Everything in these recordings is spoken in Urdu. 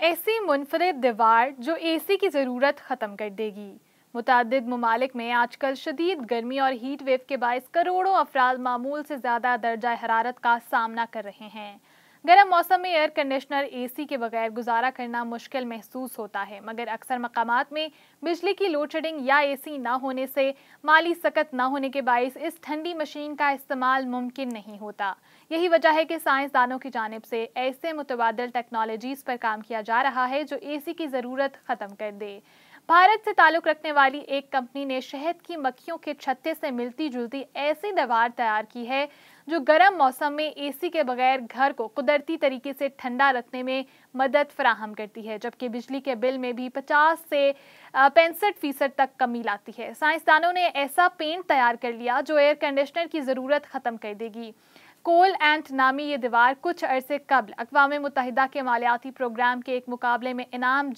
ایسی منفرد دیوار جو اے سی کی ضرورت ختم کر دے گی۔ متعدد ممالک میں آج کل شدید گرمی اور ہیٹ ویو کے باعث کروڑوں افراد معمول سے زیادہ درجہ حرارت کا سامنا کر رہے ہیں۔ گرم موسم میں ایئر کنڈیشنر اے سی کے بغیر گزارا کرنا مشکل محسوس ہوتا ہے، مگر اکثر مقامات میں بجلی کی لوڈ شیڈنگ یا اے سی نہ ہونے سے مالی سکت نہ ہونے کے باعث اس ٹھنڈی مشین کا استعمال ممکن نہیں ہوتا۔ یہی وجہ ہے کہ سائنسدانوں کی جانب سے ایسے متبادل ٹیکنالوجیز پر کام کیا جا رہا ہے جو اے سی کی ضرورت ختم کر دے۔ بھارت سے تعلق رکھنے والی ایک کمپنی نے شہد کی مکھیوں کے چھتے سے ملتی جلتی ایسی دیوار تیار کی ہے جو گرم موسم میں اے سی کے بغیر گھر کو قدرتی طریقے سے ٹھنڈا رکھنے میں مدد فراہم کرتی ہے، جبکہ بجلی کے بل میں بھی 50 سے 65% تک کمی لاتی ہے۔ سائنسدانوں نے ایسا پینٹ تیار کر لیا جو ایئر کنڈیشنر کی ضرورت ختم کر دے گی۔ کول اینٹ نامی یہ دیوار کچھ عرصے قبل اقوام متحدہ کے مالیاتی پروگرام کے ایک مقابلے میں انعام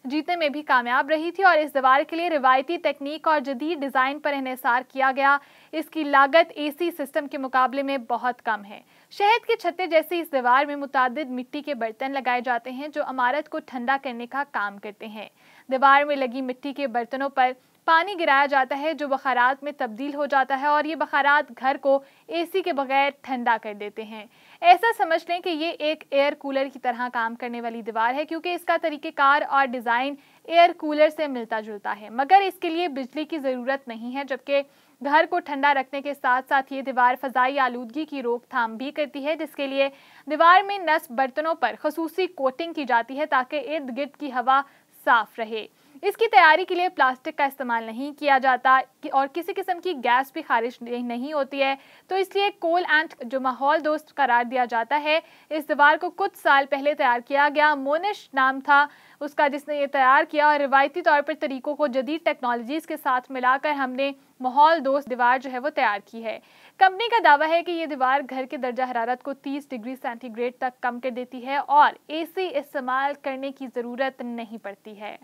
جیتنے میں بھی کامیاب رہی تھی، اور اس دیوار کے لیے روایتی تکنیک اور جدید ڈیزائن پر انحصار کیا گیا۔ اس کی لاگت اے سی سسٹم کے مقابلے میں بہت کم ہے۔ شہد کے چھتے جیسی اس دیوار میں متعدد مٹی کے برتن لگائے جاتے ہیں جو عمارت کو ٹھنڈا کرنے کا کام کرتے ہیں۔ دیوار میں لگی مٹی کے برتنوں پر پانی گرایا جاتا ہے جو بخارات میں تبدیل ہو جاتا ہے، اور یہ بخارات گھر کو اے سی کے بغیر ٹھنڈا کر دیتے ہیں۔ ایسا سمجھ لیں کہ یہ ایک ایئر کولر کی طرح کام کرنے والی دیوار ہے، کیونکہ اس کا طریقہ کار اور ڈیزائن ایئر کولر سے ملتا جلتا ہے، مگر اس کے لیے بجلی کی ضرورت نہیں ہے، جبکہ گھر کو ٹھنڈا رکھنے کے ساتھ ساتھ یہ دیوار فضائی آلودگی کی روک تھام بھی کرتی ہے، جس کے لیے دیوار میں نصب برتنوں پر خصوصی کوٹنگ کی جاتی ہے تاکہ ارد گرد کی ہوا صاف رہے۔ اس کی تیاری کے لیے پلاسٹک کا استعمال نہیں کیا جاتا اور کسی قسم کی گیس بھی خارج نہیں ہوتی ہے، تو اس لیے کول اینٹ جو ماحول دوست قرار دیا جاتا ہے۔ اس دیوار کو کچھ سال پہلے تیار کیا گیا، مونش نام تھا اس کا جس نے یہ تیار کیا، اور روایتی طور پر طریقوں کو جدید ٹیکنالوجیز کے ساتھ ملا کر ہم نے ماحول دوست دیوار جو ہے وہ تیار کی ہے۔ کمپنی کا دعویٰ ہے کہ یہ دیوار گھر کے درجہ حرارت کو 30 ڈگری سینٹی گریڈ تک کم کر دیتی ہے اور اے سی استعمال کرنے کی ضرورت نہیں پڑتی ہے۔